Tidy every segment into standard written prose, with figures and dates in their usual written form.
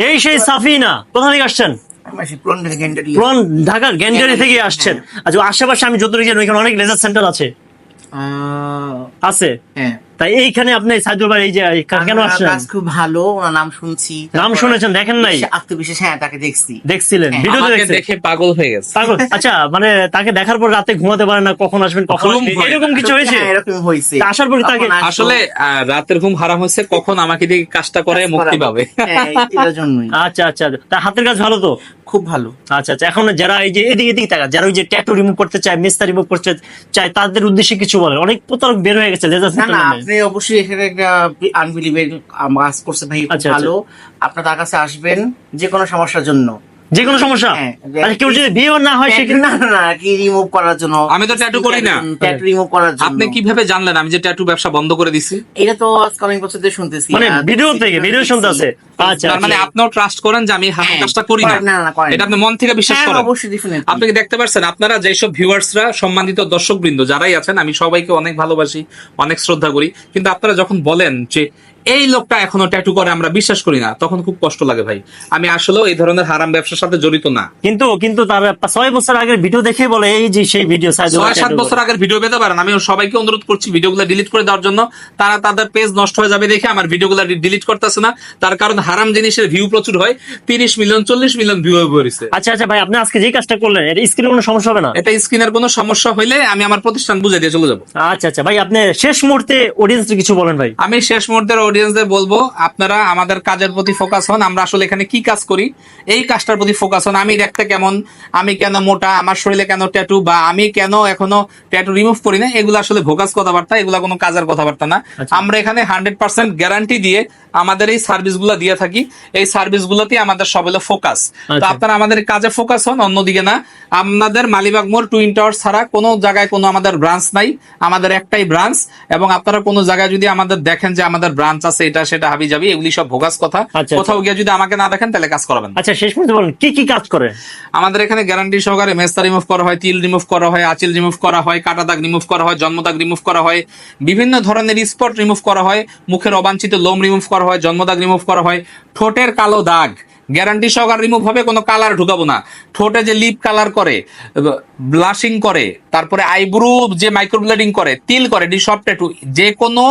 এই সেই সাফিনা, কোথা থেকে আসছেন? পুরান ঢাকার গ্যান্ডারি থেকে আসছেন। আচ্ছা, আশেপাশে আমি যত জানি ওইখানে অনেক লেজার সেন্টার আছে। আছে, তাই এইখানে আপনি সাইদুল ভাই এই যে কেন আসছেন? কাজ খুব ভালো, ওনার নাম শুনছি। নাম শুনেছেন, দেখেন নাই? আত্মবিশ্বাস, হ্যাঁ তাকে দেখছি। দেখছিলেন ভিডিওতে? দেখে পাগল হয়ে গেছে। পাগল? আচ্ছা, মানে তাকে দেখার পর রাতে ঘুমাতে পারেন না, কখন আসবেন কখন আসবেন, এরকম কিছু হয়েছে? এরকম হয়েছে। আসার পর তাকে আসলে রাতের ঘুম হারাম হয়েছে, কখন আমাকে দিয়ে কাজটা করে মুক্তি পাবে। এটার জন্যই। আচ্ছা আচ্ছা, তার হাতের কাজ ভালো তো? খুব ভালো। আচ্ছা আচ্ছা, এখন যারা এই যে এদিকে এদিকে তাকা, যারা ওই যে ট্যাটু রিমুভ করতে চায়, মেস্তা রিমুভ করতে চায়, তাদের উদ্দেশ্যে কিছু বলেন। অনেক প্রতারক বের হয়ে গেছে লেজার না সেন্টার না, নামে। আপনি অবশ্যই এখানে একটা আনবিলিভেবল কাজ করছে ভাই, খুব আচ্ছা, ভালো। আপনার তার কাছে আসবেন যে কোনো সমস্যার জন্য। যে কোনো সমস্যা? হ্যাঁ। আচ্ছা, কেউ যদি বিয়ে না হয় সেক্ষেত্রে? না না না, কি রিমুভ করার জন্য। আমি তো ট্যাটু করি না। ট্যাটু রিমুভ করার জন্য। আপনি কিভাবে জানলেন আমি যে ট্যাটু ব্যবসা বন্ধ করে দিছি? এটা তো আজকাল অনেক বছর ধরে শুনতেছি, মানে ভিডিও থেকে, ভিডিও শুনতে আছে? আচ্ছা, তার মানে আপনিও ট্রাস্ট করেন যে আমি হারাম কাজটা করি না? না না, করেন। এটা আপনি মন থেকে বিশ্বাস হ্যাঁ, করেন? অবশ্যই, definitely। আপনি কি দেখতে পাচ্ছেন, আপনারা যেসব ভিউয়ার্সরা, সম্মানিত দর্শকবৃন্দ যারাই আছেন, আমি সবাইকে অনেক ভালোবাসি, অনেক শ্রদ্ধা করি, কিন্তু আপনারা যখন বলেন যে এই লোকটা এখনো ট্যাটু করে, আমরা বিশ্বাস করি না, তখন খুব কষ্ট লাগে ভাই। আমি আসলেও এই ধরনের হারাম ব্যবসার সাথে জড়িত না। কিন্তু কিন্তু তার 6 বছর আগের ভিডিও দেখে বলে এই যে সেই ভিডিও 6-7 বছর আগের ভিডিও পেতে পারেন। আমি সবাইকে অনুরোধ করছি ভিডিওগুলো ডিলিট করে দেওয়ার জন্য। তারা তাদের পেজ নষ্ট হয়ে যাবে দেখে আমার ভিডিওগুলো ডিলিট করতেছে না। তার কারণ হারাম জিনিসের ভিউ প্রচুর হয়, 30 মিলিয়ন 40 মিলিয়ন ভিউ হয়ে পড়েছে। আচ্ছা আচ্ছা ভাই, আপনি আজকে যে কাজটা করলেন এটা স্ক্রিনে কোনো সমস্যা হবে না? এটা স্ক্রিনের কোনো সমস্যা হইলে আমি আমার প্রতিষ্ঠান বুঝে দিয়ে চলে যাবো। আচ্ছা আচ্ছা ভাই, আপনি শেষ মুহূর্তে অডিয়েন্সকে কিছু বলেন ভাই। আমি শেষ মুহূর্তের অডিয়েন্সদের বলবো, আপনারা আমাদের কাজের প্রতি ফোকাস হন। আমরা আসলে এখানে কি কাজ করি এই কাজটার প্রতি ফোকাস হন। আমি দেখতে কেমন, আমি কেন মোটা, আমার শরীরে কেন ট্যাটু, বা আমি কেন এখনো ট্যাটু রিমুভ করি না, এগুলো আসলে ভোকাস কথাবার্তা, এগুলো কোনো কাজের কথাবার্তা না। আমরা এখানে 100% গ্যারান্টি দিয়ে আমাদের এই সার্ভিসগুলো দিয়ে থাকি। এই সার্ভিসগুলোতে আমাদের সব হলো ফোকাস। তো আপনারা আমাদের কাজে ফোকাস হন, অন্যদিকে না। আমাদের মালিবাগ মোড় টুইন টাওয়ার ছাড়া কোনো জায়গায় কোনো আমাদের ব্রাঞ্চ নাই, আমাদের একটাই ব্রাঞ্চ। এবং আপনারা কোনো জায়গায় যদি আমাদের দেখেন যে আমাদের ব্রাঞ্চ আছে এটা সেটা হাবি যাবি, এগুলি সব ভোগাস কথা। কোথাও গিয়ে যদি আমাকে না দেখেন তাহলে কাজ করাবেন। আচ্ছা, শেষ পর্যন্ত বলেন কি কি কাজ করে? আমাদের এখানে গ্যারান্টি সহকারে মেস্তা রিমুভ করা হয়, তিল রিমুভ করা হয়, আঁচিল রিমুভ করা হয়, কাটা দাগ রিমুভ করা হয়, জন্ম দাগ রিমুভ করা হয়, বিভিন্ন ধরনের স্পট রিমুভ করা হয়, মুখের অবাঞ্ছিত লোম রিমুভ করা হয়, জন্ম দাগ রিমুভ করা হয়, ঠোঁটের কালো দাগ গ্যারান্টি সহকারে রিমুভ হবে, কোনো কালার ঢুকাবো না। ঠোঁটে যে লিপ কালার করে, ব্লাশিং করে, তারপরে আইব্রু যে মাইক্রোব্লেডিং করে, তিল করে, ডি সব ট্যাটু, যে কোনো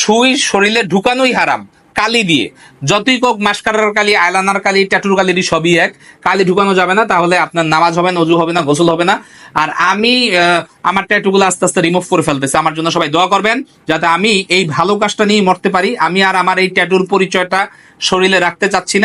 সুই শরীরে ঢুকানোই হারাম কালি দিয়ে। যতই কোক মাস্কারার কালি, আইলাইনার কালি, ট্যাটুর কালি সবই এক। কালি ঢুকানো যাবে না, তাহলে আপনার নামাজ হবে না, ওযু হবে না, গোসল হবে না। আর আমি আমার ট্যাটুগুলো আস্তে আস্তে রিমুভ করে ফেলতেছি। আমার জন্য সবাই দোয়া করবেন যাতে আমি এই ভালো কাজটা নিয়ে মরতে পারি। আমি আর আমার এই ট্যাটুর পরিচয়টা শরীরে রাখতে চাচ্ছি না।